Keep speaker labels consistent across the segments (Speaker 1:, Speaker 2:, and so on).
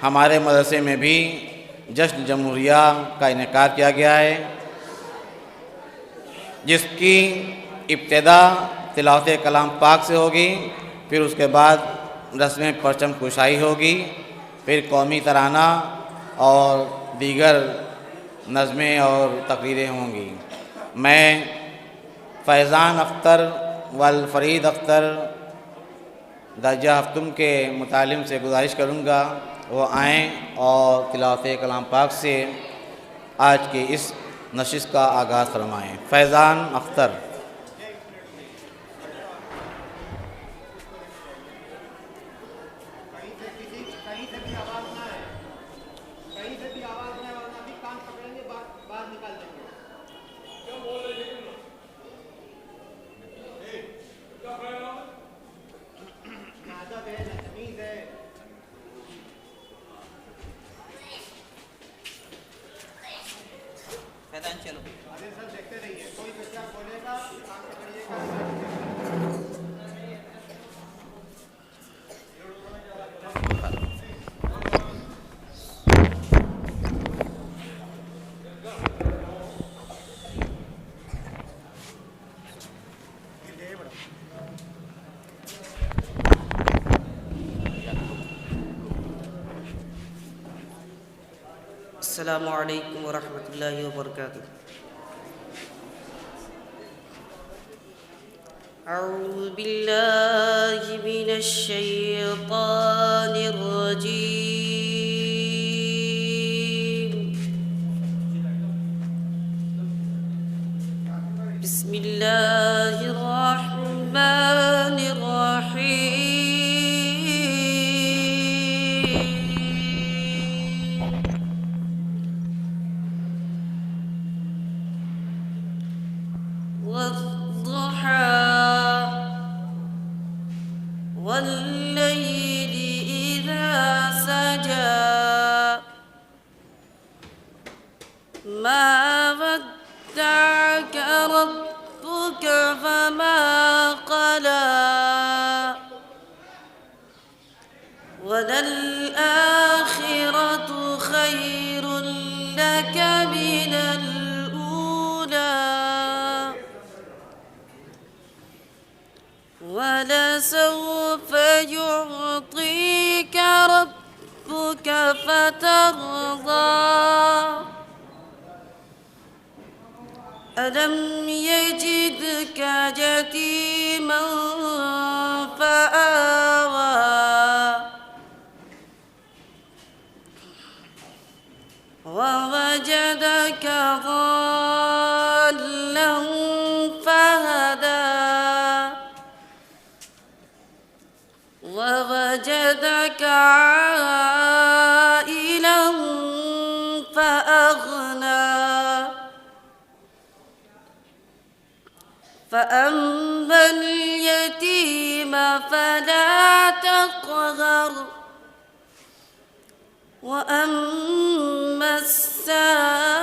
Speaker 1: ہمارے مدرسے میں بھی جشن جمہوریہ کا انعقاد کیا گیا ہے، جس کی ابتدا تلاوت کلام پاک سے ہوگی، پھر اس کے بعد رسم پرچم کشائی ہوگی، پھر قومی ترانہ اور دیگر نظمیں اور تقریریں ہوں گی۔ میں فیضان اختر والفرید اختر درجہ ہفتم کے متعلم سے گزارش کروں گا وہ آئیں اور تلاوت کلام پاک سے آج کی اس نشست کا آغاز فرمائیں۔ فیضان اختر۔
Speaker 2: السلام علیکم ورحمۃ اللہ وبرکاتہ۔ اعوذ باللہ من الشیطان الرجیم، بسم اللہ الرحمن الرحیم۔ والضحى والليل إذا سجى ما ودعك ربك فما قلى وللآخرة خير لك من الأولى ولسوف يعطيك ربك فترضى ألم يجدك يتيما فآوى ووجدك ضالا فهدى ووجدك عائلا فأغنى فأما اليتيم فلا تقهر وأما السائل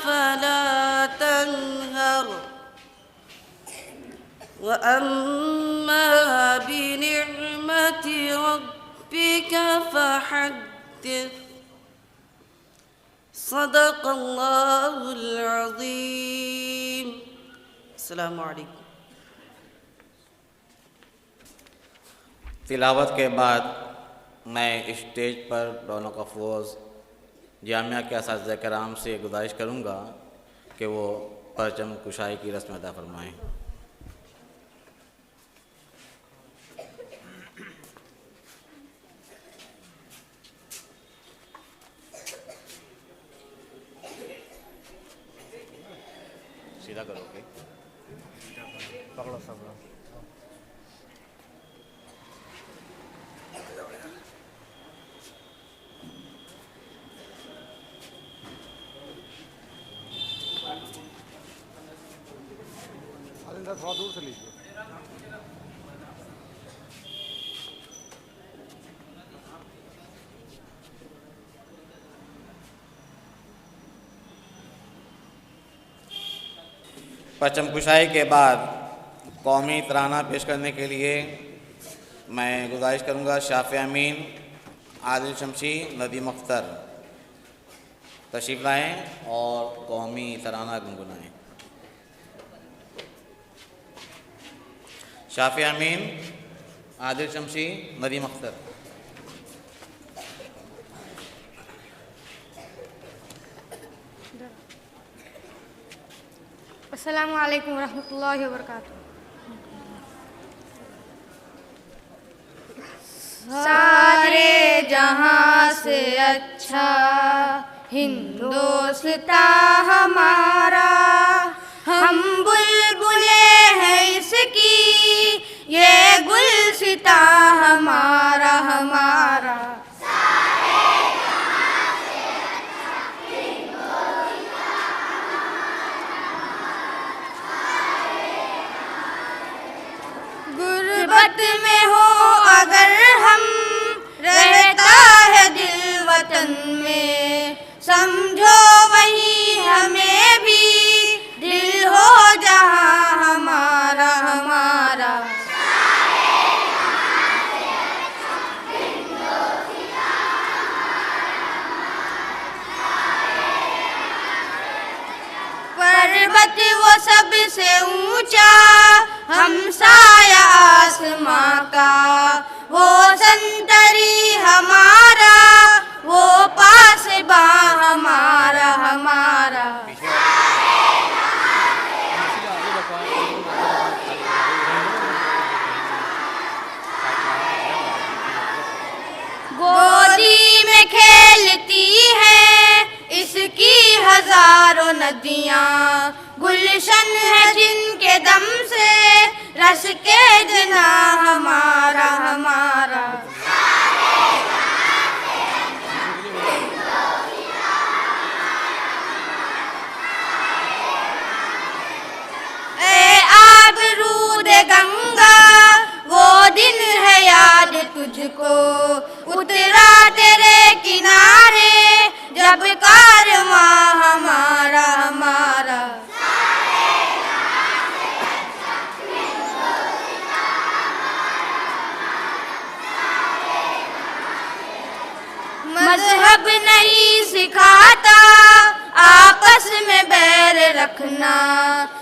Speaker 2: فلا تنهر وأما بنعمة ربك فحدث۔ صدق اللہ العظیم۔ السلام علیکم۔
Speaker 1: تلاوت کے بعد میں اسٹیج پر رونق افروز جامعہ کے اساتذہ کرام سے گزارش کروں گا کہ وہ پرچم کشائی کی رسم ادا فرمائیں۔ سیدھا کرو گے، پکڑو سب۔ تھوڑا دور سے لیجیے۔ پرچم کشائی کے بعد قومی ترانہ پیش کرنے کے لیے میں گزارش کروں گا شافع امین عادل شمشی ندیم اختر تشریف لائیں اور قومی ترانہ گنگنائیں. شافی امین عادل شمشی ندیم اختر.
Speaker 3: السلام علیکم ورحمۃ اللہ وبرکاتہ. سارے جہاں سے اچھا ہندوستاں ہمارا، ہم بلبلیں ہیں اس کی، یہ گلستاں ہمارا ہمارا. غربت میں ہو اگر ہم، رہتا ہے دل وطن میں، سمجھو وہیں ہمیں بھی دل ہو جہاں ہمارا ہمارا. پروت وہ سب سے اونچا، ہم سایہ آسماں کا، وہ سنتری ہمارا، وہ پاسباں ہمارا ہمارا. گودی میں کھیلتی ہے اس کی ہزاروں ندیاں، گلشن ہے جن کے دم سے رس کے جنا ہمارا ہمارا. اے آبرود گنگا وہ دن ہے یاد تجھ کو، اترا تیرے کنارے جب کارواں ہمارا ہمارا. مذہب نہیں سکھاتا آپس میں بیر رکھنا،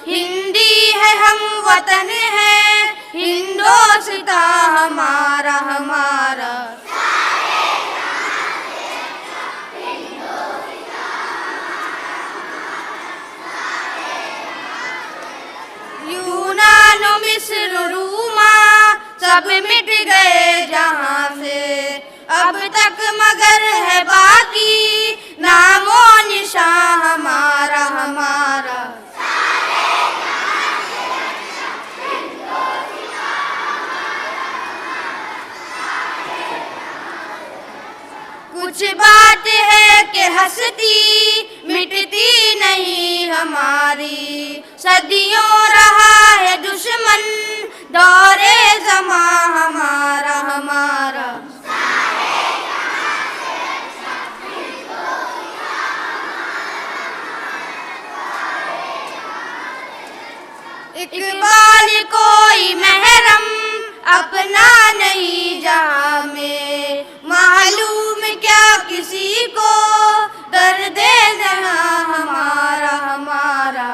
Speaker 3: ہندی ہے ہم وطن ہے ہندوستاں ہمارا ہمارا. یونان و مصر روما سب مٹ گئے جہاں سے، اب تک مگر ہے باقی نام و نشاں ہمارا ہمارا. کچھ بات ہے کہ ہستی مٹتی نہیں ہماری، صدیوں رہا ہے دشمن دور زماں ہمارا ہمارا. اقبال کوئی محرم اپنا نہیں جہاں میں، معلوم کیا کسی کو درد جہاں ہمارا ہمارا.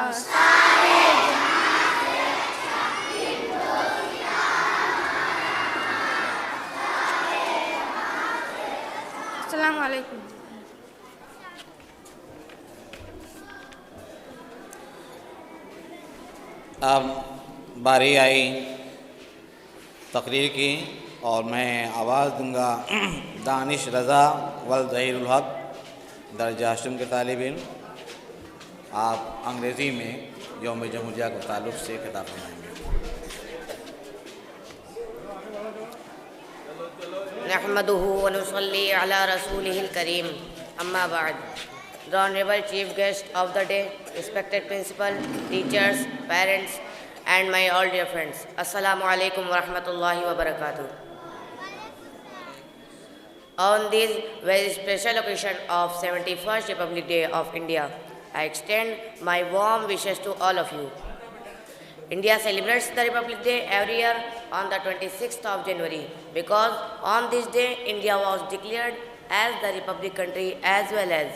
Speaker 3: السلام علیکم.
Speaker 1: اب باری آئی تقریر کی اور میں آواز دوں گا دانش رضا والظہیر الحق درجہ اشم کے طالب علم. آپ انگریزی میں یوم جمہوریہ کے تعلق سے خطاب فرمائیں گے.
Speaker 4: نحمده ونصلي على رسوله الكريم. اما بعد. The Honorable Chief Guest of the day, respected principal, teachers, parents, and my all dear friends. Assalamu alaikum wa rahmatullahi wa barakatuh. On this very special occasion of 71st Republic Day of India, I extend my warm wishes to all of you. India celebrates the Republic Day every year on the 26th of January because on this day India was declared as the Republic country as well as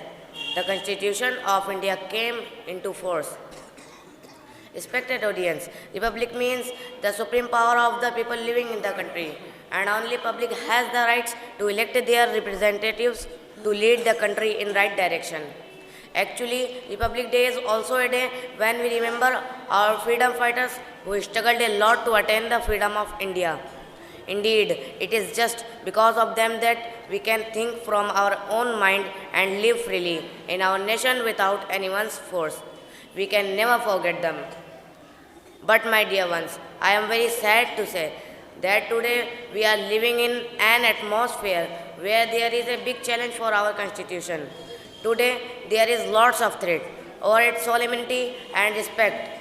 Speaker 4: the Constitution of India came into force. Respected audience, Republic means the supreme power of the people living in the country, and only public has the rights to elect their representatives to lead the country in right direction. Actually, Republic Day is also a day when we remember our freedom fighters who struggled a lot to attain the freedom of India. Indeed, it is just because of them that we can think from our own mind and live freely in our nation without anyone's force. We can never forget them. But my dear ones, I am very sad to say that today we are living in an atmosphere where there is a big challenge for our constitution. Today there is lots of threat over its solemnity and respect.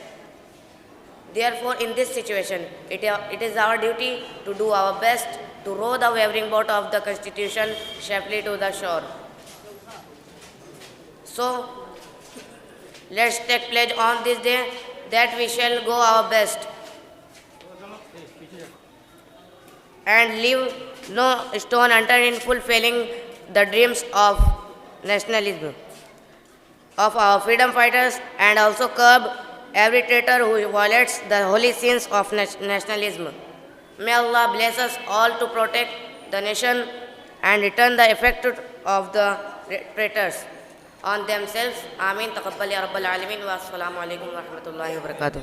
Speaker 4: Therefore, in this situation, it is our duty to do our best to row the wavering boat of the Constitution safely to the shore. So, let's take pledge on this day that we shall go our best and leave no stone unturned in fulfilling the dreams of nationalism of our freedom fighters, and also curb every traitor who violates the holy sins of nationalism. May Allah bless us all to protect the nation and return the effect of the traitors on themselves. Ameen. Taqabbal ya Rabbal Alamin. Wa assalamu alaikum wa rahmatullahi wa barakatuh.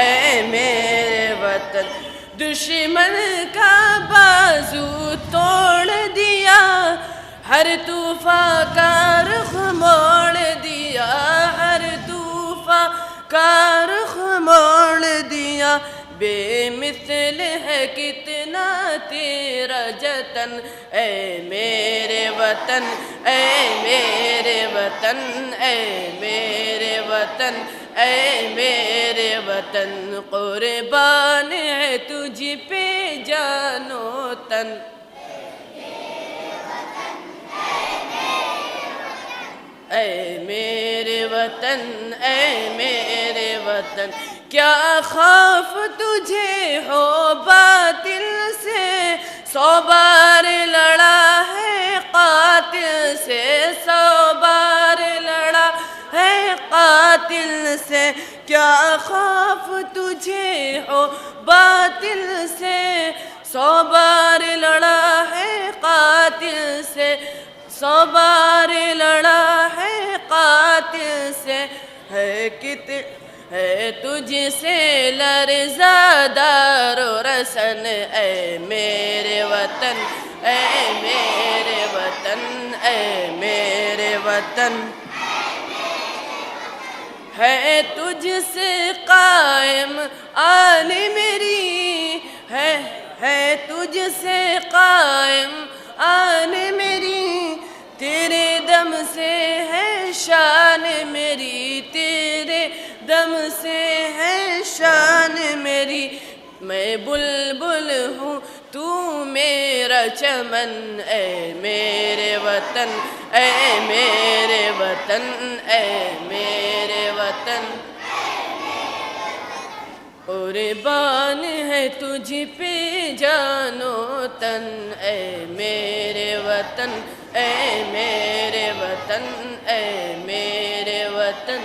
Speaker 5: اے میرے وطن دشمن کا بازو توڑ دیا ہر طوفان کا رخ موڑ دیا ہر طوفان کا رخ موڑ دیا بے مثل ہے کتنا تیرا جتن اے میرے وطن اے میرے وطن اے میرے وطن اے میرے وطن قربان ہے تجھ پہ جان و تن اے میرے وطن اے میرے وطن کیا خوف تجھے ہو باطل سے 100 بار لڑا ہے قاتل سے 100 بار لڑا ہے قاتل سے کیا خوف تجھے ہو باطل سے 100 بار لڑا ہے قاتل سے 100 بار لڑا ہے قاتل سے ہے تجھ سے لرزا دار و رسن اے میرے وطن اے میرے وطن اے میرے وطن ہے تجھ سے قائم آن میری ہے تجھ سے قائم آن میری تیرے دم سے ہے شان میری تیرے دم سے ہے شان میری میں بلبل ہوں تو میرا چمن اے میرے وطن اے میرے وطن اے میرے وطن قربان ہے تجھ پہ جان و تن اے میرے وطن اے میرے وطن اے میرے وطن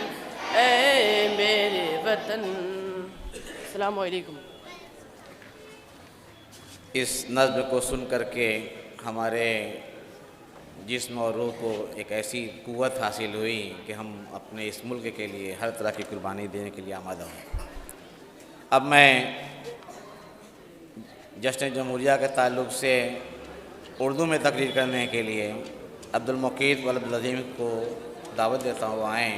Speaker 5: اے میرے وطن السلام علیکم.
Speaker 1: اس نظم کو سن کر کے ہمارے جسم اور روح کو ایک ایسی قوت حاصل ہوئی کہ ہم اپنے اس ملک کے لیے ہر طرح کی قربانی دینے کے لیے آمادہ ہوں. اب میں جشن جمہوریہ کے تعلق سے اردو میں تقریر کرنے کے لیے عبدالمقیت والعبدالعظیم کو دعوت دیتا ہوں. وہ آئیں.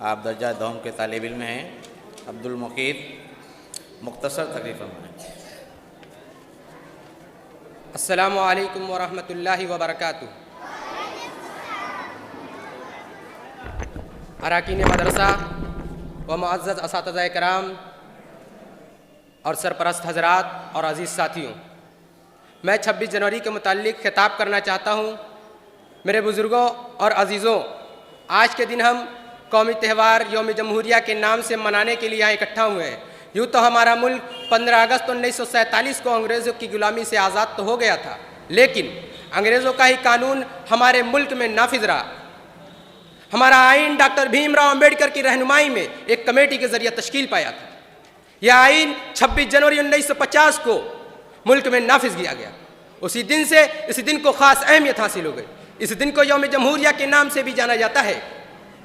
Speaker 1: آپ درجہ دوم کے طالب علم ہیں. عبدالمقیت مختصر تقریر فرمائیں.
Speaker 6: السلام علیکم ورحمۃ اللہ وبرکاتہ. اراکین مدرسہ و معزز اساتذہ کرام اور سرپرست حضرات اور عزیز ساتھیوں، میں 26 جنوری کے متعلق خطاب کرنا چاہتا ہوں. میرے بزرگوں اور عزیزوں، آج کے دن ہم قومی تہوار یوم جمہوریہ کے نام سے منانے کے لیے یہاں اکٹھا ہوئے ہیں. یوں تو ہمارا ملک 15 اگست 1947 کو انگریزوں کی غلامی سے آزاد تو ہو گیا تھا، لیکن انگریزوں کا ہی قانون ہمارے ملک میں نافذ رہا. ہمارا آئین ڈاکٹر بھیم راؤ امبیڈکر کی رہنمائی میں ایک کمیٹی کے ذریعے تشکیل پایا تھا. یہ آئین 26 جنوری 1950 کو ملک میں نافذ کیا گیا. اسی دن سے اس دن کو خاص اہمیت حاصل ہو گئی. اس دن کو یوم جمہوریہ کے نام سے بھی جانا جاتا ہے.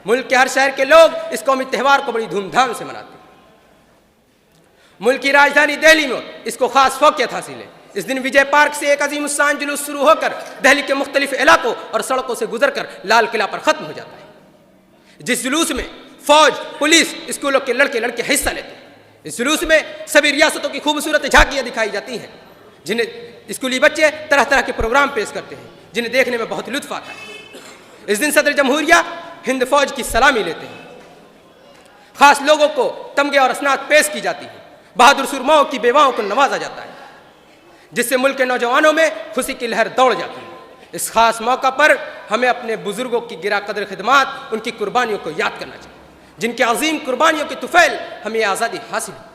Speaker 6: ملک کے ہر شہر کے لوگ اس قومی تہوار کو بڑی دھوم دھام سے مناتے ہیں. ملک کی راجدھانی دہلی میں اس کو خاص فوقیت حاصل ہے. اس دن وجے پارک سے ایک عظیم الشان جلوس شروع ہو کر دہلی کے مختلف علاقوں اور سڑکوں سے گزر کر لال قلعہ پر ختم ہو جاتا ہے. جس جلوس میں فوج، پولیس، اسکولوں کے لڑکے لڑکے حصہ لیتے ہیں. اس جلوس میں سبھی ریاستوں کی خوبصورت جھانکیاں دکھائی جاتی ہیں، جنہیں اسکولی بچے طرح طرح کے پروگرام پیش کرتے ہیں جنہیں دیکھنے میں بہت لطف آتا ہے. اس دن صدر جمہوریہ ہند فوج کی سلامی لیتے ہیں. خاص لوگوں کو تمغے اور اسناد پیش کی جاتی ہے. بہادر سرماؤں کی بیواؤں کو نوازا جاتا ہے، جس سے ملک کے نوجوانوں میں خوشی کی لہر دوڑ جاتی ہے. اس خاص موقع پر ہمیں اپنے بزرگوں کی گرا قدر خدمات، ان کی قربانیوں کو یاد کرنا چاہیے، جن کے عظیم قربانیوں کے طفیل ہمیں آزادی حاصل ہوئی.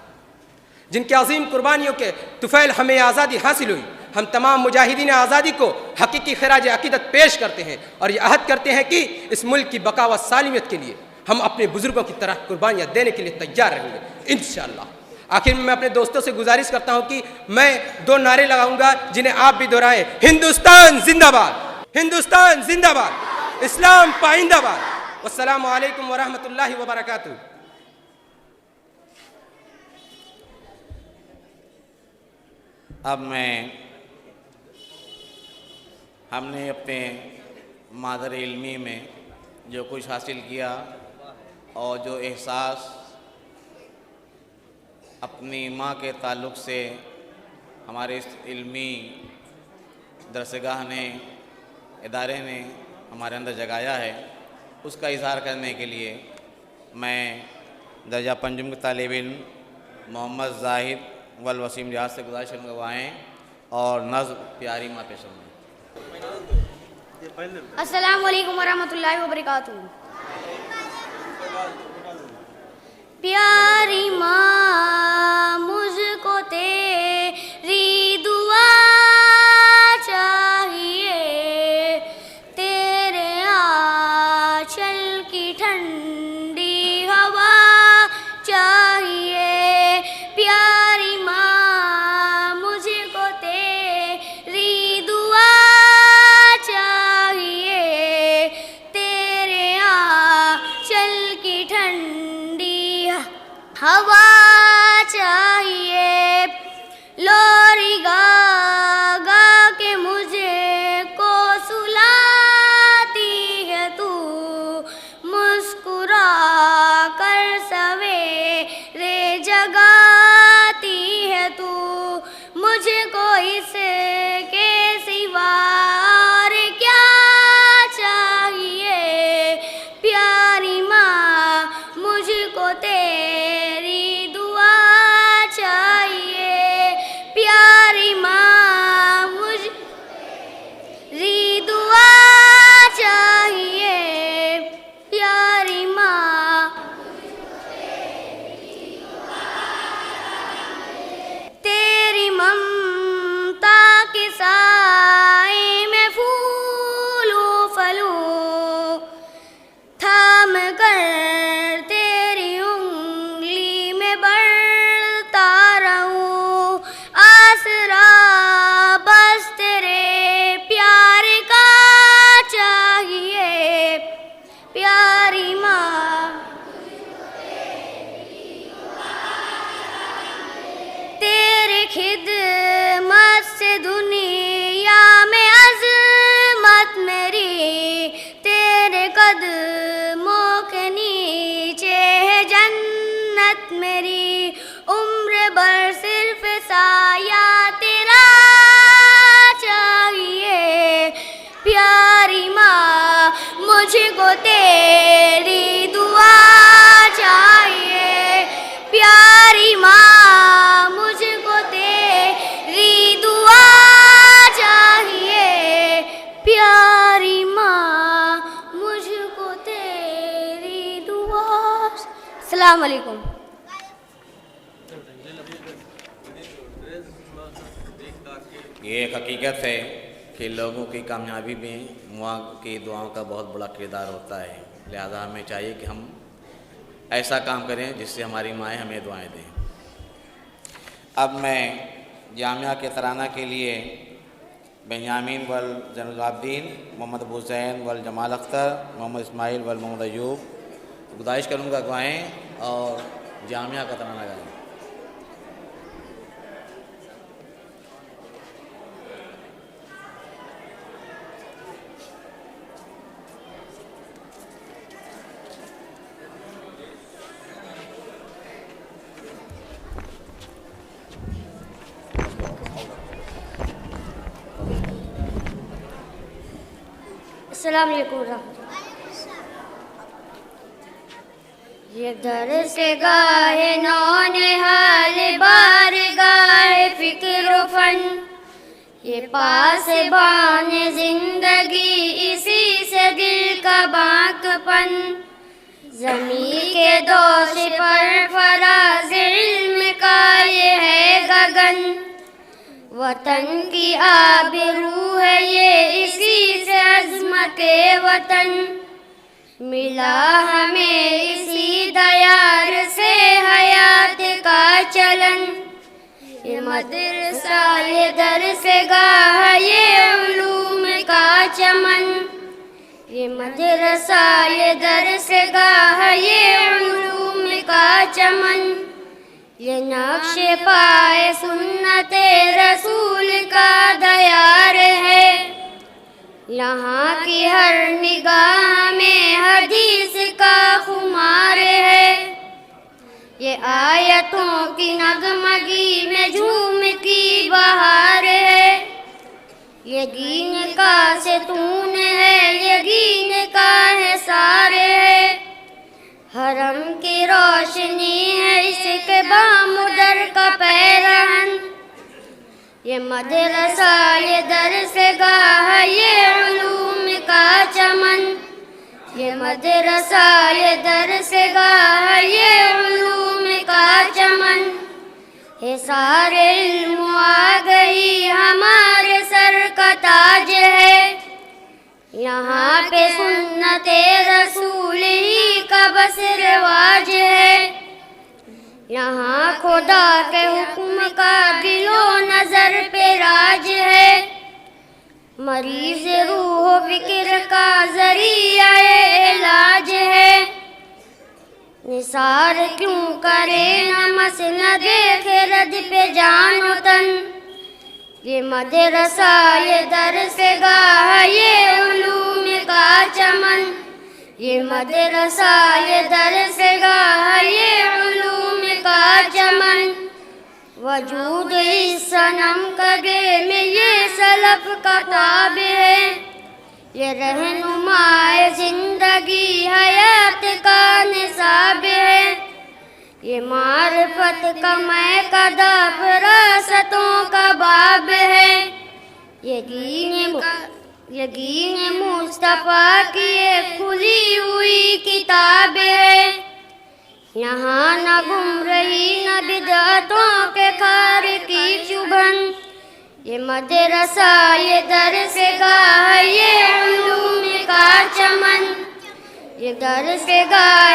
Speaker 6: جن کے عظیم قربانیوں کے طفیل ہمیں آزادی حاصل ہوئی. ہم تمام مجاہدین آزادی کو حقیقی خراج عقیدت پیش کرتے ہیں اور یہ عہد کرتے ہیں کہ اس ملک کی بقا و سالمیت کے لیے ہم اپنے بزرگوں کی طرح قربانیاں دینے کے لیے تیار رہیں گے انشاءاللہ. آخر میں اپنے دوستوں سے گزارش کرتا ہوں کہ میں 2 نعرے لگاؤں گا جنہیں آپ بھی دہرائیں. ہندوستان زندہ باد، ہندوستان زندہ باد، اسلام پائندہ باد. والسلام علیکم ورحمۃ اللہ وبرکاتہ.
Speaker 1: اب ہم نے اپنے مادر علمی میں جو کچھ حاصل کیا اور جو احساس اپنی ماں کے تعلق سے ہمارے اس علمی درسگاہ نے، ادارے نے ہمارے اندر جگایا ہے، اس کا اظہار کرنے کے لیے میں درجہ پنجم کے طالب علم محمد زاہد والوسیم ریاض سے گزارش کروں گا وہ آئیں اور نظم پیاری ماں پیش کریں۔
Speaker 3: السلام علیکم ورحمۃ اللہ وبرکاتہ۔ پیاری ماں مجھ کو تیری دعا چاہیے، تیرے آنچل کی ٹھنڈی ہوا چاہیے۔ پیاری ماں مجھ کو تیری دعا چاہیے، تیرے آنچل کی ٹھنڈی ہوا چاہیے۔ لوری گا گا کے مجھے کو سلاتی ہے تو، مسکرا کر سویرے جگاتی ہے تو، مجھ کو اس کے سوا اور کیا چاہیے۔ پیاری ماں مجھ کو تیری دعا چاہیے، پیاری ماں مجھ تیری دعا چاہیے، پیاری ماں تیری ممتا کے سائے میں پھولوں پھلوں، تھام کر تیری انگلی میں بڑھتا رہوں، آسرا بس تیرے پیار کا چاہیے۔ پیاری ماں تیرے خدمت سے دنیا میں عظمت میری، تیرے قدموں کے نیچے ہے جنت میری، عمر بھر صرف سایہ تیرا چاہیے۔ پیاری ماں مجھ کو تیری دعا چاہیے، پیاری ماں مجھ کو تیری دعا چاہیے، پیاری ماں مجھ کو تیری دعا۔ السلام علیکم۔
Speaker 1: یہ ایک حقیقت ہے کہ لوگوں کی کامیابی میں ماں کی دعاؤں کا بہت بڑا کردار ہوتا ہے، لہذا ہمیں چاہیے کہ ہم ایسا کام کریں جس سے ہماری مائیں ہمیں دعائیں دیں۔ اب میں جامعہ کے ترانہ کے لیے بنیامین زین العابدین، محمد ابو زین جمال اختر، محمد اسماعیل محمد ایوب گزارش کروں گا گوائیں اور جامعہ کا ترانہ گائیں۔
Speaker 3: السلام علیکم ورحمۃ اللہ۔ یہ در سے گاہ نونہال بارگاہ فکر و فن، یہ پاسبان زندگی اسی سے دل کا بانک پن، زمین کے دوش پر فراز علم کا یہ ہے گگن، وطن کی آبرو ہے یہ اسی سے عظمت وطن، ملا ہمیں اسی دیار سے حیات کا چلن، یہ مدرسہ یہ درس گاہ یہ علوم کا چمن، یہ مدرسہ یہ درس گاہ یہ علوم کا چمن، یہ نقش پائے سنت رسول کا دیار ہے، یہاں کی ہر نگاہ میں حدیث کا خمار ہے، یہ آیتوں کی نغمگی میں جھومتی بہار ہے، یقین کا ستون ہے، یقین کا حصار ہے، حرم کی روشنی ہے عشق بامدر کا پیرہن، یہ مدرسہ یہ درس گاہ یہ علوم کا چمن، یہ مدرسہ یہ درس گاہ یہ علوم کا چمن، یہ سارے علم آ گئی ہمارے سر کا تاج ہے، یہاں پہ سنت رسول ہی کا بس رواج ہے، یہاں خدا کے حکم کا دل و نظر پہ راج ہے، مریض روح و فکر کا ذریعہ علاج ہے، نثار کیوں کرے نمس نہ دیکھے رد پہ جان و تن، یہ مدرسہ یہ درس گاہ یہ علوم کا چمن، یہ مدرسہ یہ درس گاہ یہ علوم کا چمن، وجود اس صنم کدے میں یہ سلف کا خواب ہے، یہ رہنما زندگی حیات کا نصاب ہے، یہ معرفت کا میکدہ فراستوں کا باب ہے، یقین مصطفیٰ کی ایک کھلی ہوئی کتاب ہے، یہاں نہ گمراہی نہ بدعتوں کے خار کی چبھن، یہ مدرسہ یہ درس گاہ یہ علوم کا چمن، یہ درس گاہ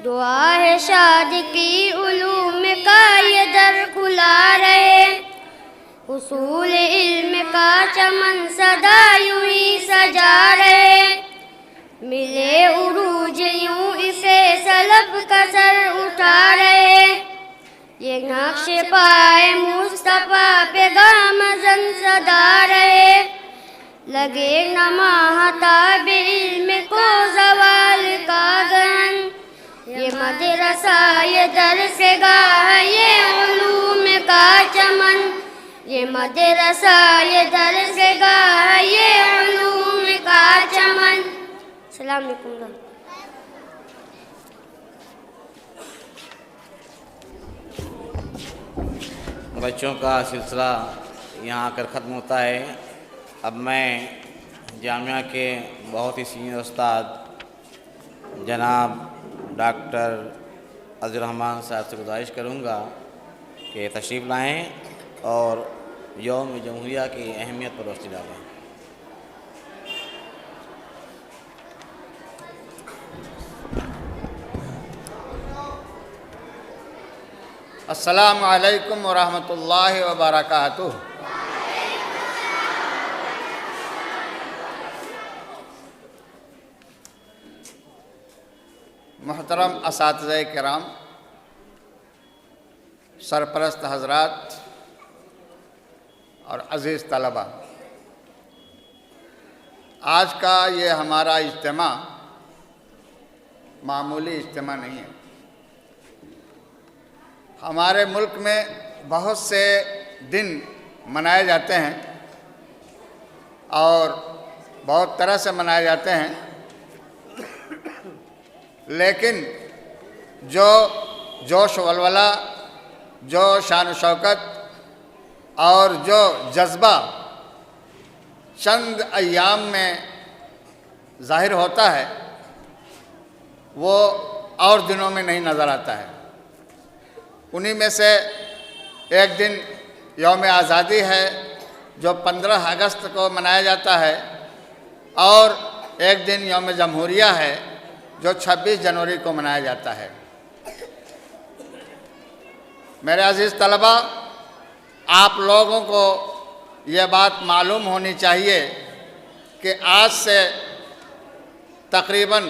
Speaker 3: دعا ہے شاد کی علوم کا یہ در کھلا رہے، حصول علم کا چمن سدا یوں ہی سجا رہے، ملے عروج یوں اسے سلب کا سر اٹھا رہے، یہ نقش پائے مصطفیٰ پہ گامزن صدا رہے، لگے نہ ماہتاب علم کو زوال کا گہن، یہ مدرسہ یہ درس گاہ یہ علوم کا چمن، یہ مدرسہ یہ درس گاہ یہ علوم کا چمن۔ السلام علیکم۔
Speaker 1: بچوں کا سلسلہ یہاں آ کر ختم ہوتا ہے۔ اب میں جامعہ کے بہت ہی سینئر استاد جناب ڈاکٹر عبد الرحمن صاحب سے گزارش کروں گا کہ تشریف لائیں اور یوم جمہوریہ کی اہمیت پر روشنی ڈالیں۔
Speaker 7: السلام علیکم ورحمۃ اللہ وبرکاتہ۔ محترم اساتذہ کرام، سرپرست حضرات اور عزیز طلبہ، آج کا یہ ہمارا اجتماع معمولی اجتماع نہیں ہے۔ ہمارے ملک میں بہت سے دن منائے جاتے ہیں اور بہت طرح سے منائے جاتے ہیں، لیکن جو جوش و ولولہ، جو شان و شوکت اور جو جذبہ چند ایام میں ظاہر ہوتا ہے وہ اور دنوں میں نہیں نظر آتا ہے۔ انہی میں سے ایک دن یوم آزادی ہے جو 15 اگست کو منایا جاتا ہے، اور ایک دن یوم جمہوریہ ہے جو 26 جنوری کو منایا جاتا ہے۔ میرے عزیز طلبہ، آپ لوگوں کو یہ بات معلوم ہونی چاہیے کہ آج سے تقریباً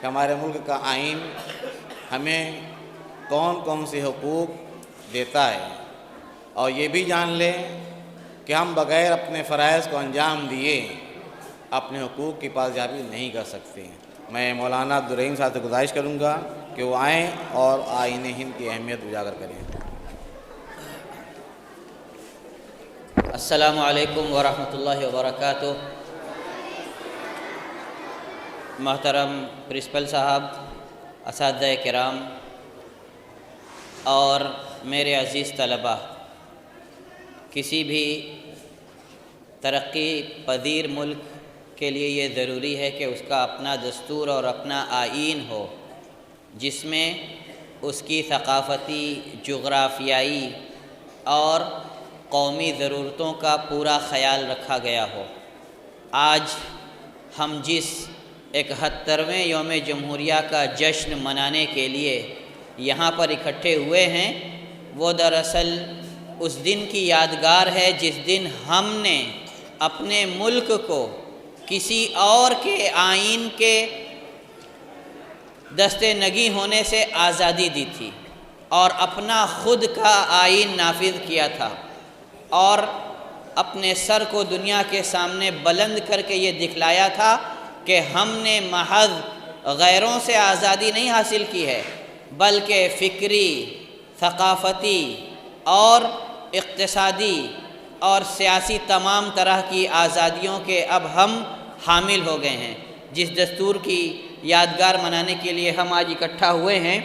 Speaker 1: کہ ہمارے ملک کا آئین ہمیں کون کون سے حقوق دیتا ہے، اور یہ بھی جان لیں کہ ہم بغیر اپنے فرائض کو انجام دیے اپنے حقوق کی پاسداری نہیں کر سکتے۔ میں مولانا عبدالرحیم صاحب سے گزارش کروں گا کہ وہ آئیں اور آئین ہند کی اہمیت اجاگر کریں۔
Speaker 8: السلام علیکم ورحمۃ اللہ وبرکاتہ۔ محترم پرنسپل صاحب، اساتذہ کرام اور میرے عزیز طلباء، کسی بھی ترقی پذیر ملک کے لیے یہ ضروری ہے کہ اس کا اپنا دستور اور اپنا آئین ہو، جس میں اس کی ثقافتی، جغرافیائی اور قومی ضرورتوں کا پورا خیال رکھا گیا ہو۔ آج ہم جس 71ویں یوم جمہوریہ کا جشن منانے کے لیے یہاں پر اکٹھے ہوئے ہیں، وہ دراصل اس دن کی یادگار ہے جس دن ہم نے اپنے ملک کو کسی اور کے آئین کے دستے نگی ہونے سے آزادی دی تھی اور اپنا خود کا آئین نافذ کیا تھا، اور اپنے سر کو دنیا کے سامنے بلند کر کے یہ دکھلایا تھا کہ ہم نے محض غیروں سے آزادی نہیں حاصل کی ہے، بلکہ فکری، ثقافتی اور اقتصادی اور سیاسی تمام طرح کی آزادیوں کے اب ہم حامل ہو گئے ہیں۔ جس دستور کی یادگار منانے کے لیے ہم آج اکٹھا ہوئے ہیں،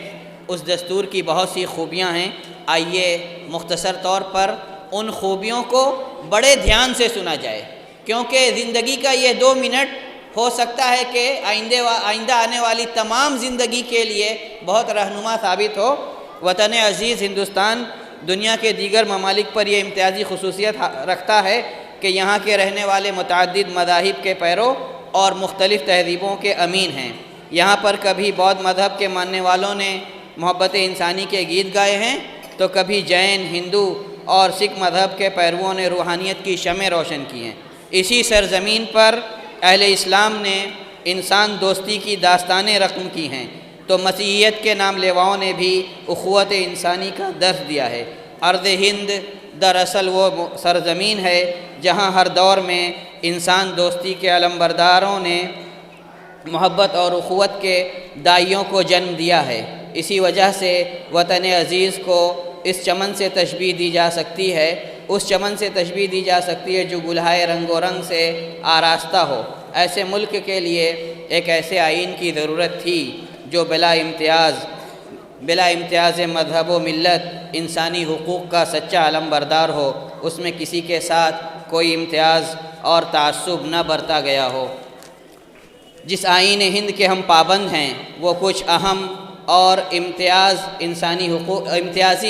Speaker 8: اس دستور کی بہت سی خوبیاں ہیں۔ آئیے مختصر طور پر ان خوبیوں کو بڑے دھیان سے سنا جائے، کیونکہ زندگی کا یہ 2 منٹ ہو سکتا ہے کہ آئندہ آنے والی تمام زندگی کے لیے بہت رہنما ثابت ہو۔ وطن عزیز ہندوستان دنیا کے دیگر ممالک پر یہ امتیازی خصوصیت رکھتا ہے کہ یہاں کے رہنے والے متعدد مذاہب کے پیرو اور مختلف تہذیبوں کے امین ہیں۔ یہاں پر کبھی بودھ مذہب کے ماننے والوں نے محبت انسانی کے گیت گائے ہیں، تو کبھی جین، ہندو اور سکھ مذہب کے پیرووں نے روحانیت کی شمع روشن کی ہیں۔ اسی سرزمین پر اہل اسلام نے انسان دوستی کی داستانیں رقم کی ہیں، تو مسیحیت کے نام لیواؤں نے بھی اخوت انسانی کا درس دیا ہے۔ ارض ہند دراصل وہ سرزمین ہے جہاں ہر دور میں انسان دوستی کے علمبرداروں نے محبت اور اخوت کے دائیوں کو جنم دیا ہے۔ اسی وجہ سے وطن عزیز کو اس چمن سے تشبیہ دی جا سکتی ہے، اس چمن سے تشبیہ دی جا سکتی ہے جو گلہائے رنگ و رنگ سے آراستہ ہو۔ ایسے ملک کے لیے ایک ایسے آئین کی ضرورت تھی جو بلا امتیاز مذہب و ملت انسانی حقوق کا سچا علمبردار ہو، اس میں کسی کے ساتھ کوئی امتیاز اور تعصب نہ برتا گیا ہو۔ جس آئین ہند کے ہم پابند ہیں وہ کچھ اہم اور امتیازی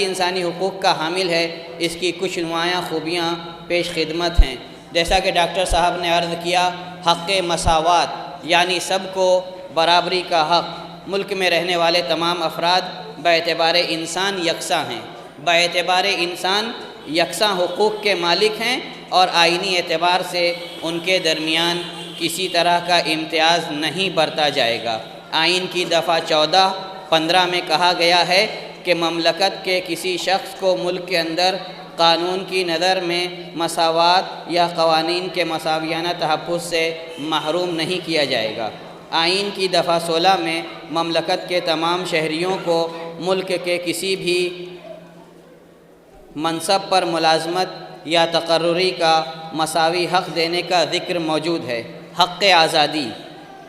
Speaker 8: انسانی حقوق کا حامل ہے۔ اس کی کچھ نمایاں خوبیاں پیش خدمت ہیں۔ جیسا کہ ڈاکٹر صاحب نے عرض کیا، حق مساوات یعنی سب کو برابری کا حق۔ ملک میں رہنے والے تمام افراد باعتبار انسان یکساں ہیں، باعتبار انسان یکساں حقوق کے مالک ہیں، اور آئینی اعتبار سے ان کے درمیان کسی طرح کا امتیاز نہیں برتا جائے گا۔ آئین کی دفعہ 14-15 میں کہا گیا ہے کہ مملکت کے کسی شخص کو ملک کے اندر قانون کی نظر میں مساوات یا قوانین کے مساویانہ تحفظ سے محروم نہیں کیا جائے گا۔ آئین کی دفعہ 16 میں مملکت کے تمام شہریوں کو ملک کے کسی بھی منصب پر ملازمت یا تقرری کا مساوی حق دینے کا ذکر موجود ہے۔ حق آزادی،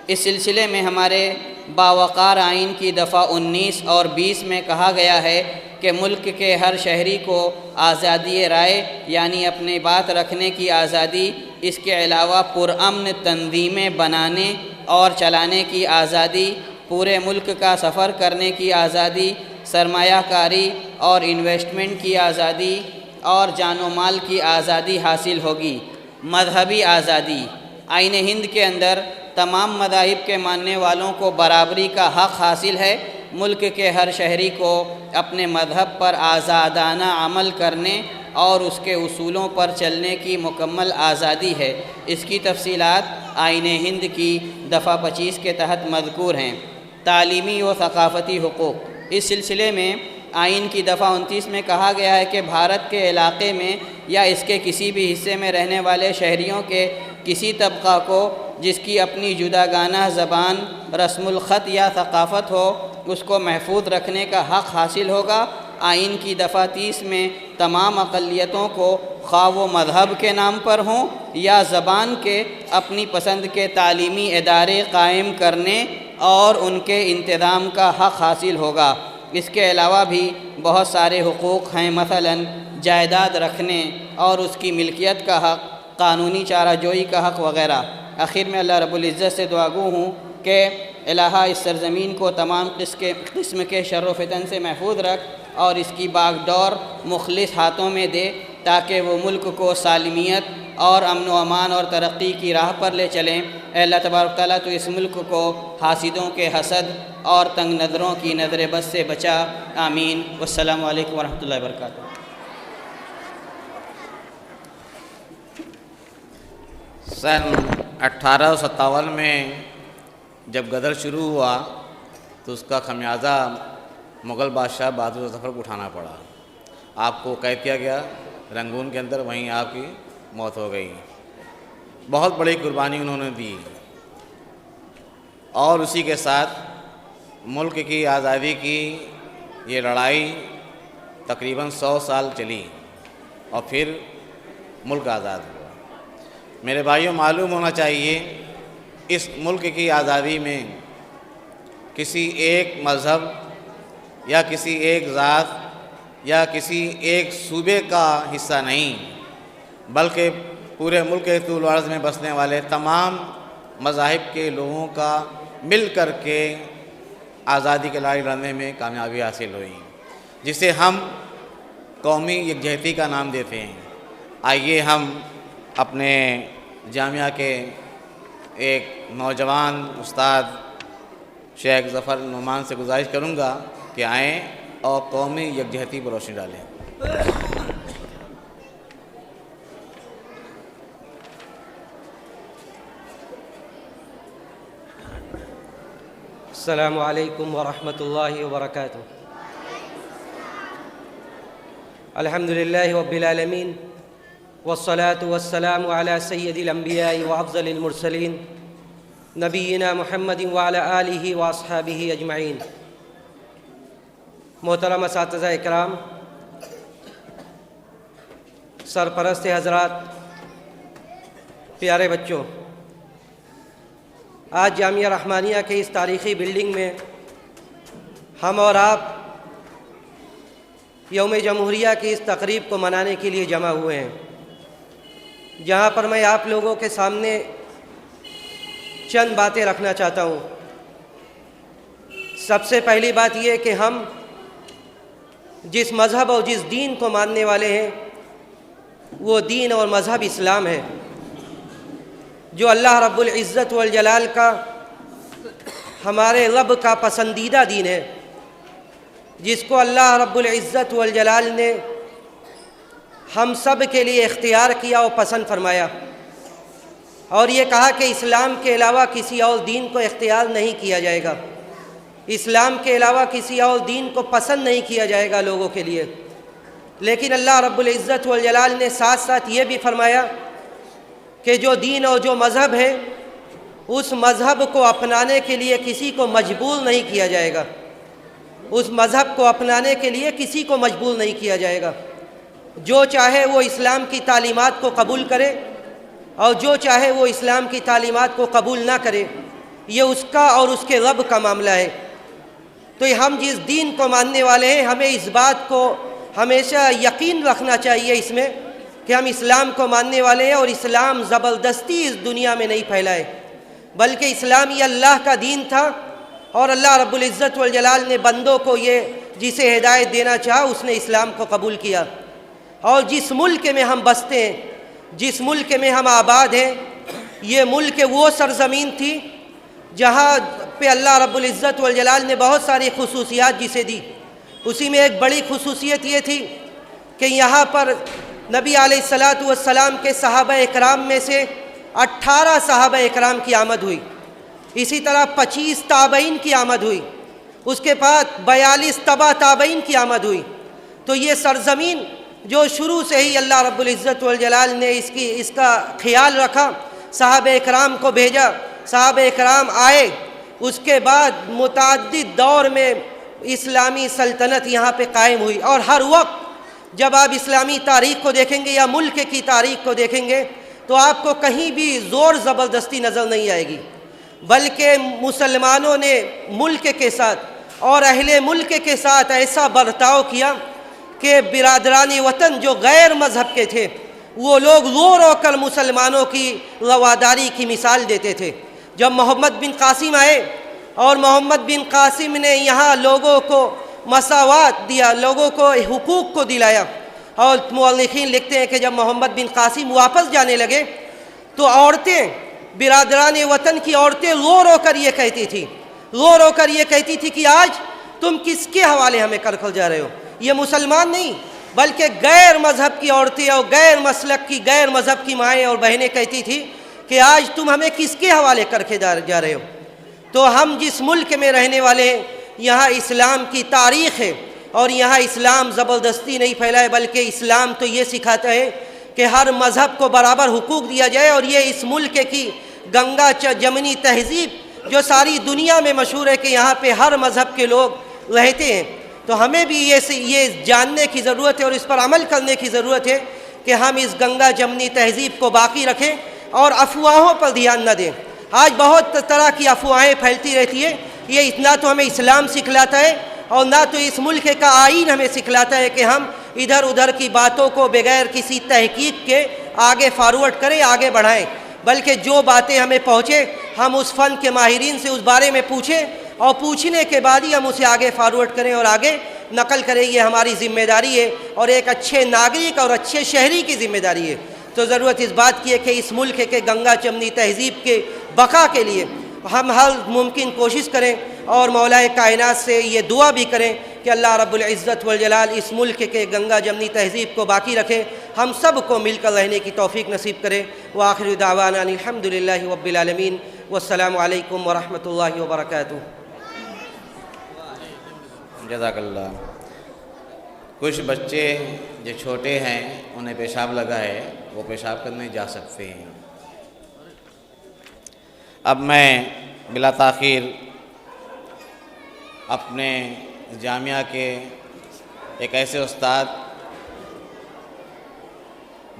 Speaker 8: اس سلسلے میں ہمارے باوقار آئین کی دفعہ 19 اور 20 میں کہا گیا ہے کہ ملک کے ہر شہری کو آزادی رائے یعنی اپنی بات رکھنے کی آزادی، اس کے علاوہ پرامن تنظیمیں بنانے اور چلانے کی آزادی، پورے ملک کا سفر کرنے کی آزادی، سرمایہ کاری اور انویسٹمنٹ کی آزادی اور جان و مال کی آزادی حاصل ہوگی۔ مذہبی آزادی، آئین ہند کے اندر تمام مذاہب کے ماننے والوں کو برابری کا حق حاصل ہے۔ ملک کے ہر شہری کو اپنے مذہب پر آزادانہ عمل کرنے اور اس کے اصولوں پر چلنے کی مکمل آزادی ہے۔ اس کی تفصیلات آئین ہند کی دفعہ 25 کے تحت مذکور ہیں۔ تعلیمی و ثقافتی حقوق۔ اس سلسلے میں آئین کی دفعہ 29 میں کہا گیا ہے کہ بھارت کے علاقے میں یا اس کے کسی بھی حصے میں رہنے والے شہریوں کے کسی طبقہ کو جس کی اپنی جداگانہ زبان، رسم الخط یا ثقافت ہو، اس کو محفوظ رکھنے کا حق حاصل ہوگا۔ آئین کی دفعہ 30 میں تمام اقلیتوں کو خواہ وہ مذہب کے نام پر ہوں یا زبان کے، اپنی پسند کے تعلیمی ادارے قائم کرنے اور ان کے انتظام کا حق حاصل ہوگا۔ اس کے علاوہ بھی بہت سارے حقوق ہیں، مثلا جائیداد رکھنے اور اس کی ملکیت کا حق، قانونی چارہ جوئی کا حق وغیرہ۔ آخر میں اللہ رب العزت سے دعا گو ہوں کہ الہا اس سرزمین کو تمام قسم کے شر و فتن سے محفوظ رکھ اور اس کی باغ ڈور مخلص ہاتھوں میں دے تاکہ وہ ملک کو سالمیت اور امن و امان اور ترقی کی راہ پر لے چلیں۔ اے اللہ تبارک تعالیٰ تو اس ملک کو حاسدوں کے حسد اور تنگ نظروں کی نظر بد سے بچا، آمین۔ والسلام علیکم ورحمۃ اللہ وبرکاتہ۔
Speaker 1: سن 1857 میں جب غدر شروع ہوا تو اس کا خمیازہ مغل بادشاہ بہادر ظفر کو اٹھانا پڑا۔ آپ کو قید کیا گیا رنگون کے اندر، وہیں آپ کی موت ہو گئی۔ بہت بڑی قربانی انہوں نے دی اور اسی کے ساتھ ملک کی آزادی کی یہ لڑائی تقریباً 100 سال چلی اور پھر ملک آزاد ہوا۔ میرے بھائیوں، معلوم ہونا چاہیے اس ملک کی آزادی میں کسی ایک مذہب یا کسی ایک ذات یا کسی ایک صوبے کا حصہ نہیں، بلکہ پورے ملک کے طول و عرض میں بسنے والے تمام مذاہب کے لوگوں کا مل کر کے آزادی کی لڑائی لڑنے میں کامیابی حاصل ہوئی، جسے ہم قومی یکجہتی کا نام دیتے ہیں۔ آئیے ہم اپنے جامعہ کے ایک نوجوان استاد شیخ ظفر نعمان سے گزارش کروں گا کہ آئیں اور قومی یکجہتی پر روشنی ڈالیں۔
Speaker 9: السلام علیکم ورحمۃ اللہ وبرکاتہ۔ الحمد للہ رب العالمین والصلاة والسلام علی سید الانبیاء وافضل المرسلین نبینا محمد وعلی آلہ واصحابہ اجمعین۔ محترم اساتذہ اکرام، سرپرست حضرات، پیارے بچوں، آج جامعہ رحمانیہ کے اس تاریخی بلڈنگ میں ہم اور آپ یوم جمہوریہ کی اس تقریب کو منانے کے لیے جمع ہوئے ہیں، جہاں پر میں آپ لوگوں کے سامنے چند باتیں رکھنا چاہتا ہوں۔ سب سے پہلی بات یہ کہ ہم جس مذہب اور جس دین کو ماننے والے ہیں وہ دین اور مذہب اسلام ہے، جو اللہ رب العزت والجلال کا، ہمارے رب کا پسندیدہ دین ہے، جس کو اللہ رب العزت والجلال نے ہم سب کے لیے اختیار کیا اور پسند فرمایا، اور یہ کہا کہ اسلام کے علاوہ کسی اور دین کو اختیار نہیں کیا جائے گا، اسلام کے علاوہ کسی اور دین کو پسند نہیں کیا جائے گا لوگوں کے لیے۔ لیکن اللہ رب العزت والجلال نے ساتھ ساتھ یہ بھی فرمایا کہ جو دین اور جو مذہب ہے اس مذہب کو اپنانے کے لیے کسی کو مجبور نہیں کیا جائے گا، اس مذہب کو اپنانے کے لیے کسی کو مجبور نہیں کیا جائے گا۔ جو چاہے وہ اسلام کی تعلیمات کو قبول کرے اور جو چاہے وہ اسلام کی تعلیمات کو قبول نہ کرے، یہ اس کا اور اس کے رب کا معاملہ ہے۔ تو ہم جس دین کو ماننے والے ہیں ہمیں اس بات کو ہمیشہ یقین رکھنا چاہیے اس میں کہ ہم اسلام کو ماننے والے ہیں، اور اسلام زبردستی اس دنیا میں نہیں پھیلائے، بلکہ اسلام یہ اللہ کا دین تھا، اور اللہ رب العزت والجلال نے بندوں کو یہ جسے ہدایت دینا چاہا اس نے اسلام کو قبول کیا۔ اور جس ملک میں ہم بستے ہیں، جس ملک میں ہم آباد ہیں، یہ ملک وہ سرزمین تھی جہاں پہ اللہ رب العزت والجلال نے بہت ساری خصوصیات جسے دی۔ اسی میں ایک بڑی خصوصیت یہ تھی کہ یہاں پر نبی علیہ السلام کے صحابہ اکرام میں سے 18 صحابہ اکرام کی آمد ہوئی، اسی طرح 25 تابعین کی آمد ہوئی، اس کے بعد 42 تبع تابعین کی آمد ہوئی۔ تو یہ سرزمین جو شروع سے ہی اللہ رب العزت والجلال نے اس کا خیال رکھا، صحابہ اکرام کو بھیجا، صحابہ اکرام آئے، اس کے بعد متعدد دور میں اسلامی سلطنت یہاں پہ قائم ہوئی۔ اور ہر وقت جب آپ اسلامی تاریخ کو دیکھیں گے یا ملک کی تاریخ کو دیکھیں گے تو آپ کو کہیں بھی زور زبردستی نظر نہیں آئے گی، بلکہ مسلمانوں نے ملک کے ساتھ اور اہل ملک کے ساتھ ایسا برتاؤ کیا کہ برادران وطن جو غیر مذہب کے تھے وہ لوگ رو رو کر مسلمانوں کی رواداری کی مثال دیتے تھے۔ جب محمد بن قاسم آئے اور محمد بن قاسم نے یہاں لوگوں کو مساوات دیا، لوگوں کو حقوق کو دلایا، اور مورخین لکھتے ہیں کہ جب محمد بن قاسم واپس جانے لگے تو عورتیں، برادران وطن کی عورتیں رو رو کر یہ کہتی تھی کہ آج تم کس کے حوالے ہمیں کر جا رہے ہو؟ یہ مسلمان نہیں بلکہ غیر مذہب کی عورتیں اور غیر مسلک کی، غیر مذہب کی مائیں اور بہنیں کہتی تھی کہ آج تم ہمیں کس کے حوالے کر کے جا رہے ہو؟ تو ہم جس ملک میں رہنے والے ہیں یہاں اسلام کی تاریخ ہے، اور یہاں اسلام زبردستی نہیں پھیلائے، بلکہ اسلام تو یہ سکھاتا ہے کہ ہر مذہب کو برابر حقوق دیا جائے۔ اور یہ اس ملک کی گنگا جمنی تہذیب جو ساری دنیا میں مشہور ہے کہ یہاں پہ ہر مذہب کے لوگ رہتے ہیں، تو ہمیں بھی یہ جاننے کی ضرورت ہے اور اس پر عمل کرنے کی ضرورت ہے کہ ہم اس گنگا جمنی تہذیب کو باقی رکھیں اور افواہوں پر دھیان نہ دیں۔ آج بہت طرح کی افواہیں پھیلتی رہتی ہے، یہ اتنا تو ہمیں اسلام سکھلاتا ہے اور نہ تو اس ملک کا آئین ہمیں سکھلاتا ہے کہ ہم ادھر ادھر کی باتوں کو بغیر کسی تحقیق کے آگے فارورڈ کریں، آگے بڑھائیں، بلکہ جو باتیں ہمیں پہنچے ہم اس فن کے ماہرین سے اس بارے میں پوچھیں، اور پوچھنے کے بعد ہی ہم اسے آگے فارورڈ کریں اور آگے نقل کریں۔ یہ ہماری ذمہ داری ہے اور ایک اچھے ناگرک اور اچھے شہری کی ذمہ داری ہے۔ تو ضرورت اس بات کی ہے کہ اس ملک کے گنگا جمنی تہذیب کے بقا کے لیے ہم ہر ممکن کوشش کریں، اور مولا کائنات سے یہ دعا بھی کریں کہ اللہ رب العزت والجلال اس ملک کے گنگا جمنی تہذیب کو باقی رکھے، ہم سب کو مل کر رہنے کی توفیق نصیب کرے۔ وآخر دعوانا الحمدللہ رب العالمین، والسلام علیکم ورحمۃ اللہ وبرکاتہ۔
Speaker 1: جزاک اللہ۔ کچھ بچے جو چھوٹے ہیں انہیں پیشاب لگا ہے، وہ پیشاب کرنے جا سکتے ہیں۔ اب میں بلا تاخیر اپنے جامعہ کے ایک ایسے استاد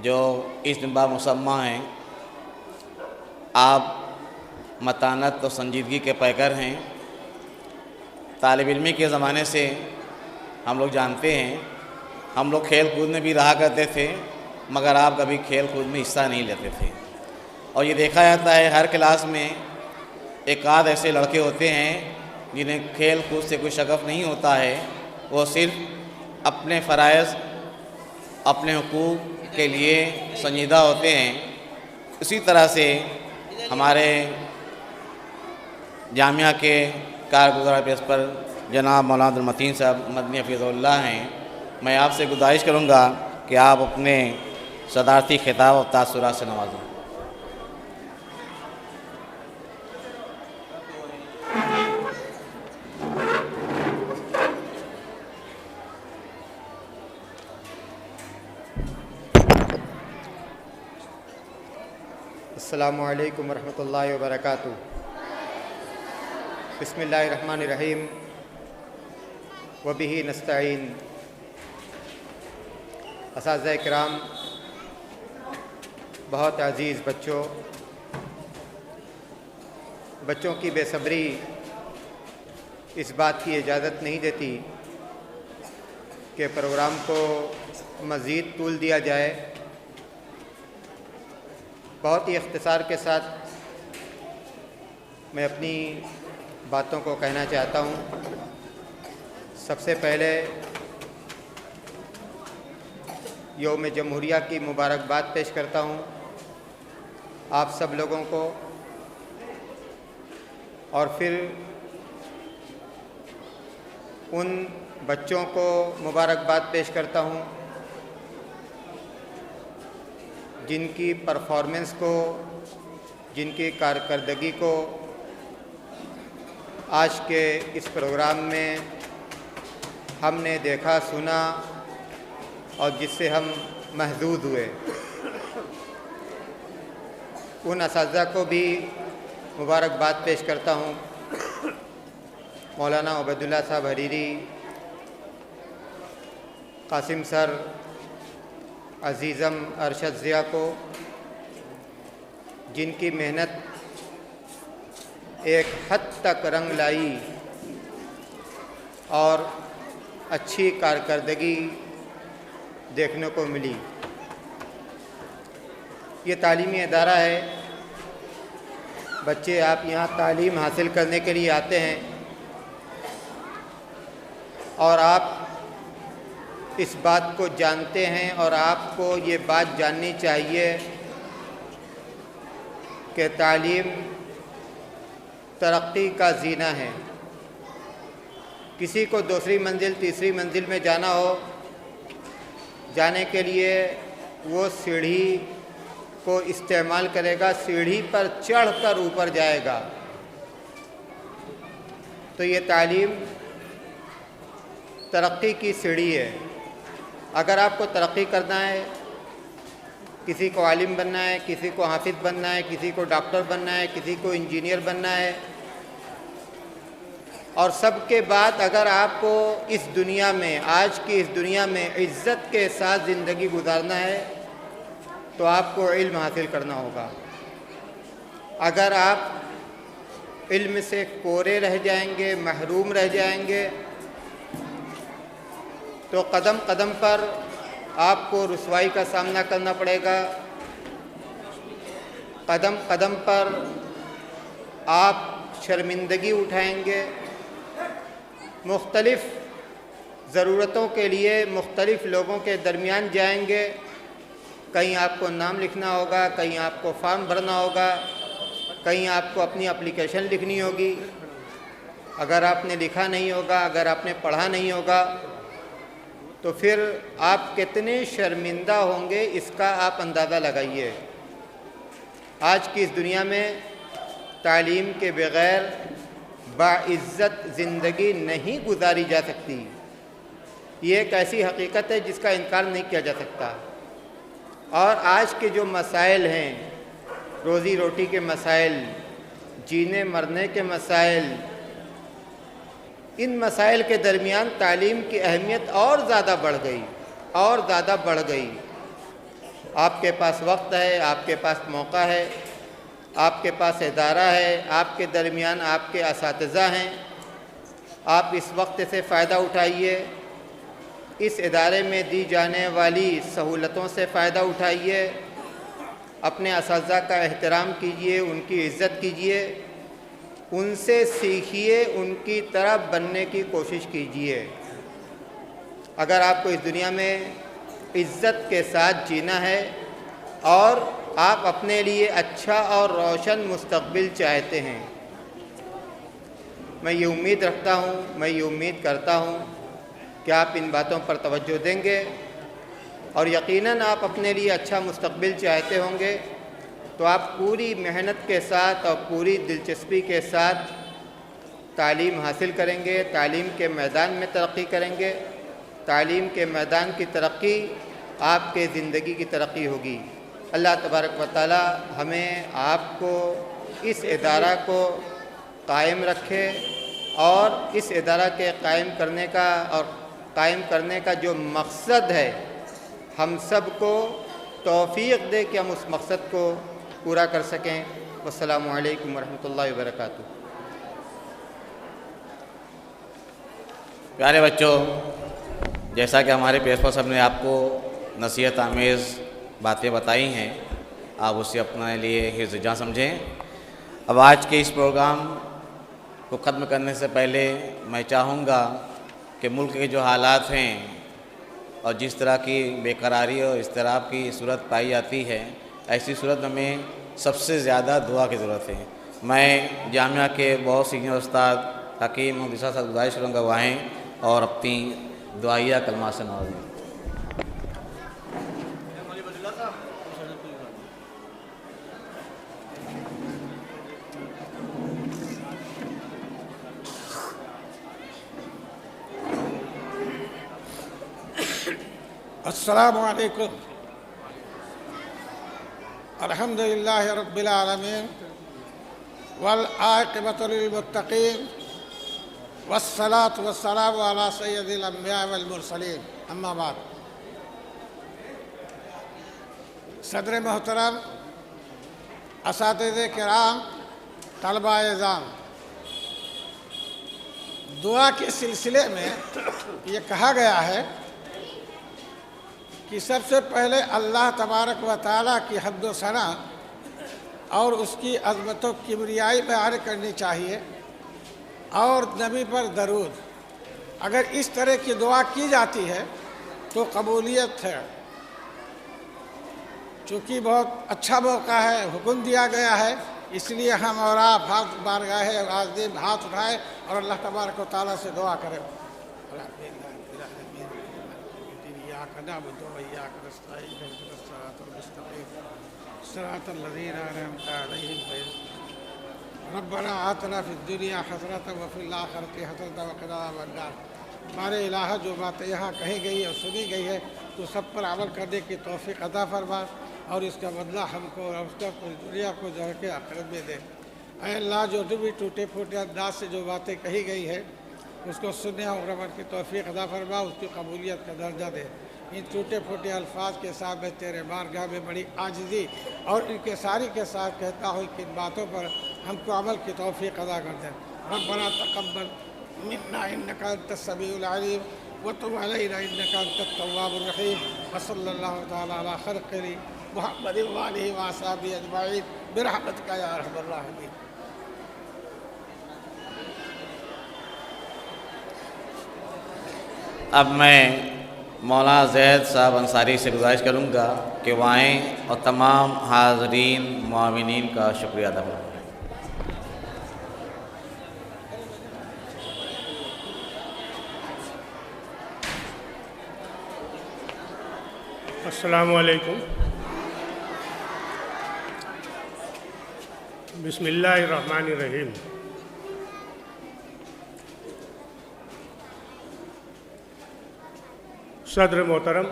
Speaker 1: جو اس باب مسمہ ہیں، آپ متانت و سنجیدگی کے پیکر ہیں، طالب علمی کے زمانے سے ہم لوگ جانتے ہیں، ہم لوگ کھیل کود میں بھی رہا کرتے تھے، مگر آپ کبھی کھیل کود میں حصہ نہیں لیتے تھے، اور یہ دیکھا جاتا ہے ہر کلاس میں ایک آدھ ایسے لڑکے ہوتے ہیں جنہیں کھیل کود سے کوئی شغف نہیں ہوتا ہے، وہ صرف اپنے فرائض، اپنے حقوق کے لیے سنجیدہ ہوتے ہیں۔ اسی طرح سے ہمارے جامعہ کے کارگزار پیس پر جناب مولانا المتین صاحب مدنی حفیظ اللہ ہیں، میں آپ سے گزارش کروں گا کہ آپ اپنے صدارتی خطاب اور تاثرات سے نوازیں۔
Speaker 10: السلام علیکم ورحمۃ اللہ وبرکاتہ۔ بسم اللہ الرحمن الرحیم، وبہ نستعین۔ اساتذہ کرام، بہت عزیز بچوں کی بے صبری اس بات کی اجازت نہیں دیتی کہ پروگرام کو مزید طول دیا جائے۔ بہت ہی اختصار کے ساتھ میں اپنی باتوں کو کہنا چاہتا ہوں۔ سب سے پہلے یوم جمہوریہ کی مبارکباد پیش کرتا ہوں آپ سب لوگوں کو، اور پھر ان بچوں کو مبارکباد پیش کرتا ہوں جن کی پرفارمنس کو، جن کی کارکردگی کو آج کے اس پروگرام میں ہم نے دیکھا سنا اور جس سے ہم محظوظ ہوئے، ان اساتذہ کو بھی مبارکباد پیش کرتا ہوں، مولانا عبیداللہ صاحب حریری، قاسم سر، عزیزم ارشد ضیاء کو، جن کی محنت ایک حد تک رنگ لائی اور اچھی کارکردگی دیکھنے کو ملی۔ یہ تعلیمی ادارہ ہے، بچے آپ یہاں تعلیم حاصل کرنے کے لیے آتے ہیں اور آپ اس بات کو جانتے ہیں اور آپ کو یہ بات جاننی چاہیے کہ تعلیم ترقی کا زینہ ہے۔ کسی کو دوسری منزل تیسری منزل میں جانا ہو، جانے کے لیے وہ سیڑھی کو استعمال کرے گا، سیڑھی پر چڑھ کر اوپر جائے گا۔ تو یہ تعلیم ترقی کی سیڑھی ہے۔ اگر آپ کو ترقی کرنا ہے، کسی کو عالم بننا ہے، کسی کو حافظ بننا ہے، کسی کو ڈاکٹر بننا ہے، کسی کو انجینئر بننا ہے، اور سب کے بعد اگر آپ کو اس دنیا میں، آج کی اس دنیا میں عزت کے ساتھ زندگی گزارنا ہے تو آپ کو علم حاصل کرنا ہوگا۔ اگر آپ علم سے کورے رہ جائیں گے، محروم رہ جائیں گے، تو قدم قدم پر آپ کو رسوائی کا سامنا کرنا پڑے گا، قدم قدم پر آپ شرمندگی اٹھائیں گے، مختلف ضرورتوں کے لیے مختلف لوگوں کے درمیان جائیں گے، کہیں آپ کو نام لکھنا ہوگا، کہیں آپ کو فارم بھرنا ہوگا، کہیں آپ کو اپنی اپلیکیشن لکھنی ہوگی۔ اگر آپ نے لکھا نہیں ہوگا، اگر آپ نے پڑھا نہیں ہوگا تو پھر آپ کتنے شرمندہ ہوں گے، اس کا آپ اندازہ لگائیے۔ آج کی اس دنیا میں تعلیم کے بغیر باعزت زندگی نہیں گزاری جا سکتی۔ یہ ایک ایسی حقیقت ہے جس کا انکار نہیں کیا جا سکتا۔ اور آج کے جو مسائل ہیں، روزی روٹی کے مسائل، جینے مرنے کے مسائل، ان مسائل کے درمیان تعلیم کی اہمیت اور زیادہ بڑھ گئی۔ آپ کے پاس وقت ہے، آپ کے پاس موقع ہے، آپ کے پاس ادارہ ہے، آپ کے درمیان آپ کے اساتذہ ہیں، آپ اس وقت سے فائدہ اٹھائیے، اس ادارے میں دی جانے والی سہولتوں سے فائدہ اٹھائیے، اپنے اساتذہ کا احترام کیجیے، ان کی عزت کیجیے، ان سے سیکھیے، ان کی طرح بننے کی کوشش کیجیے۔ اگر آپ کو اس دنیا میں عزت کے ساتھ جینا ہے اور آپ اپنے لیے اچھا اور روشن مستقبل چاہتے ہیں، میں یہ امید رکھتا ہوں، میں یہ امید کرتا ہوں کہ آپ ان باتوں پر توجہ دیں گے اور یقیناً آپ اپنے لیے اچھا مستقبل چاہتے ہوں گے تو آپ پوری محنت کے ساتھ اور پوری دلچسپی کے ساتھ تعلیم حاصل کریں گے، تعلیم کے میدان میں ترقی کریں گے۔ تعلیم کے میدان کی ترقی آپ کے زندگی کی ترقی ہوگی۔ اللہ تبارک و تعالی ہمیں آپ کو اس ادارہ کو قائم رکھے اور اس ادارہ کے قائم کرنے کا جو مقصد ہے، ہم سب کو توفیق دے کہ ہم اس مقصد کو پورا کر سکیں۔ والسلام علیکم ورحمۃ اللہ وبرکاتہ۔
Speaker 1: پیارے بچوں، جیسا کہ ہمارے پرنسپل صاحب نے آپ کو نصیحت آمیز باتیں بتائی ہیں، آپ اسے اپنے لیے حفظ جاں سمجھیں۔ اب آج کے اس پروگرام کو ختم کرنے سے پہلے میں چاہوں گا کہ ملک کے جو حالات ہیں اور جس طرح کی بے قراری اور اضطراب کی صورت پائی جاتی ہے، ایسی صورت میں سب سے زیادہ دعا کی ضرورت ہے۔ میں جامعہ کے بہت سینئر استاد حکیم اور دوسرا ساتھ گزارش کروں گا وہ آئیں اور اپنی دعائیہ کلمات سے نوازیں۔
Speaker 11: السلام علیکم. الحمدللہ رب العالمین والعاقبۃ للمتقین والصلاة والسلام علی سید الانبیاء والمرسلین. اما بعد. صدر محترم، اساتذہ کرام، طلبہ اعزام، دعا کے سلسلے میں یہ کہا گیا ہے کہ سب سے پہلے اللہ تبارک و تعالیٰ کی حمد و ثنا اور اس کی عظمت و کبریائی بیان کرنی چاہیے اور نبی پر درود. اگر اس طرح کی دعا کی جاتی ہے تو قبولیت ہے. چونکہ بہت اچھا موقع ہے، حکم دیا گیا ہے، اس لیے ہم اور آپ ہاتھ بارگاہ عظیم ہاتھ اٹھائے اور اللہ تبارک و تعالیٰ سے دعا کریں. صراط الذین انعمت علیہم ربنا آتنا فی الدنیا حسنۃ وفی الآخرۃ حسنۃ وقنا عذاب النار. ہمارے الہ جو باتیں یہاں کہی گئی ہے اور سنی گئی ہے تو سب پر عمل کرنے کی توفیق عطا فرما اور اس کا بدلہ ہم کو اور اس کا پوری دنیا کو جو ہے کہ آخرت میں دے. اے اللہ، جو بھی ٹوٹے پھوٹے انداز سے جو باتیں کہی گئی ہے اس کو سننے اور عمل کی توفیق عطا فرما، اس کی قبولیت کا درجہ دے. ان ٹوٹے پھوٹے الفاظ کے ساتھ میں تیرے بارگاہ میں بڑی عاجزی اور ان کے ساری کے ساتھ کہتا ہوں کہ ان باتوں پر ہم کو عمل کی توفیق عطا کر دے. ربنا تقبل منا انک انت السمیع العلیم وتب علینا انک انت التواب الرحیم. وصلی اللہ تعالی علی خلقہ محمد وآلہ وصحبہ اجمعین برحمتک یا ارحم الراحمین.
Speaker 1: اب میں مولانا زید صاحب انصاری سے گزارش کروں گا کہ وہ آئیں اور تمام حاضرین معاونین کا شکریہ ادا کریں.
Speaker 12: السلام علیکم. بسم اللہ الرحمن الرحیم. صدر محترم،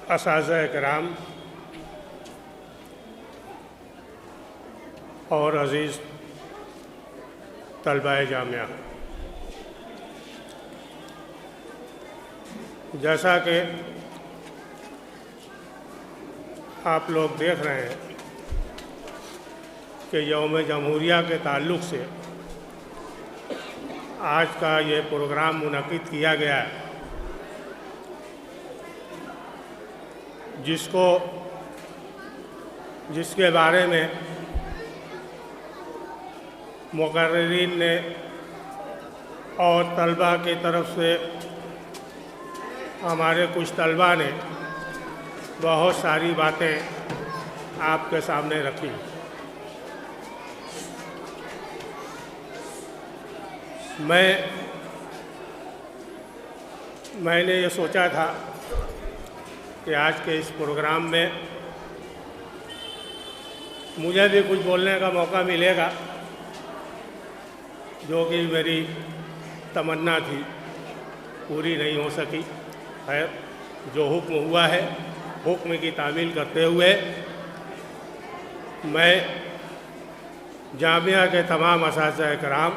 Speaker 12: اساتذہ کرام اور عزیز طلبہ جامعہ، جیسا کہ آپ لوگ دیکھ رہے ہیں کہ یوم جمہوریہ کے تعلق سے آج کا یہ پروگرام منعقد کیا گیا ہے، جس کے بارے میں مقررین نے اور طلبہ کی طرف سے ہمارے کچھ طلبہ نے بہت ساری باتیں آپ کے سامنے رکھی. میں نے یہ سوچا تھا کہ آج کے اس پروگرام میں مجھے بھی کچھ بولنے کا موقع ملے گا، جو کہ میری تمنا تھی، پوری نہیں ہو سکی. خیر، جو حکم ہوا ہے حکم کی تعمیل کرتے ہوئے میں جامعہ کے تمام اساتذہ کرام،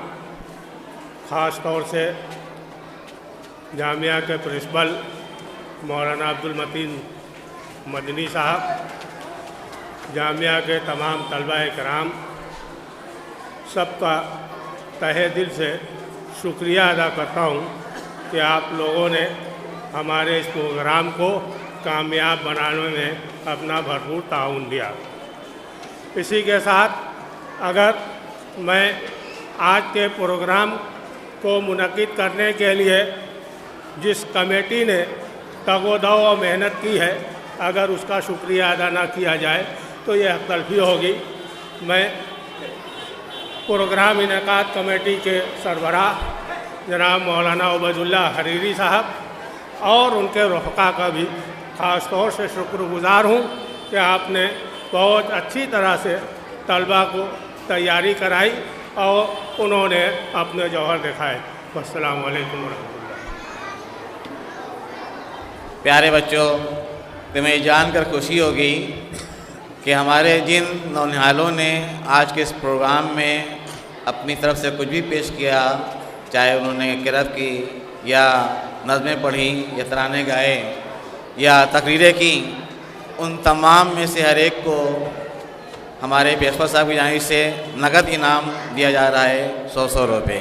Speaker 12: خاص طور سے جامعہ کے پرنسپل مولانا عبدالمتین مدنی صاحب، جامعہ کے تمام طلبہ کرام، سب کا تہہ دل سے شکریہ ادا کرتا ہوں کہ آپ لوگوں نے ہمارے اس پروگرام کو کامیاب بنانے میں اپنا بھرپور تعاون دیا. اسی کے ساتھ اگر میں آج کے پروگرام کو منعقد کرنے کے لیے جس کمیٹی نے تگ و دو اور محنت کی ہے، اگر اس کا شکریہ ادا نہ کیا جائے تو یہ حق تلفی ہوگی. میں پروگرام انعقاد کمیٹی کے سربراہ جناب مولانا عبید اللہ حریری صاحب اور ان کے رفقا کا بھی خاص طور سے شکر گزار ہوں کہ آپ نے بہت اچھی طرح سے طلبہ کو تیاری کرائی اور انہوں نے اپنے جوہر دکھائے. السلام علیکم ورحمۃ اللہ.
Speaker 1: پیارے بچوں، تمہیں جان کر خوشی ہوگی کہ ہمارے جن نونہالوں نے آج کے اس پروگرام میں اپنی طرف سے کچھ بھی پیش کیا، چاہے انہوں نے قرأت کی یا نظمیں پڑھیں یا ترانے گائے یا تقریریں کی، ان تمام میں سے ہر ایک کو ہمارے پیشوا صاحب کی جانب سے نقد انعام دیا جا رہا ہے 100 روپے۔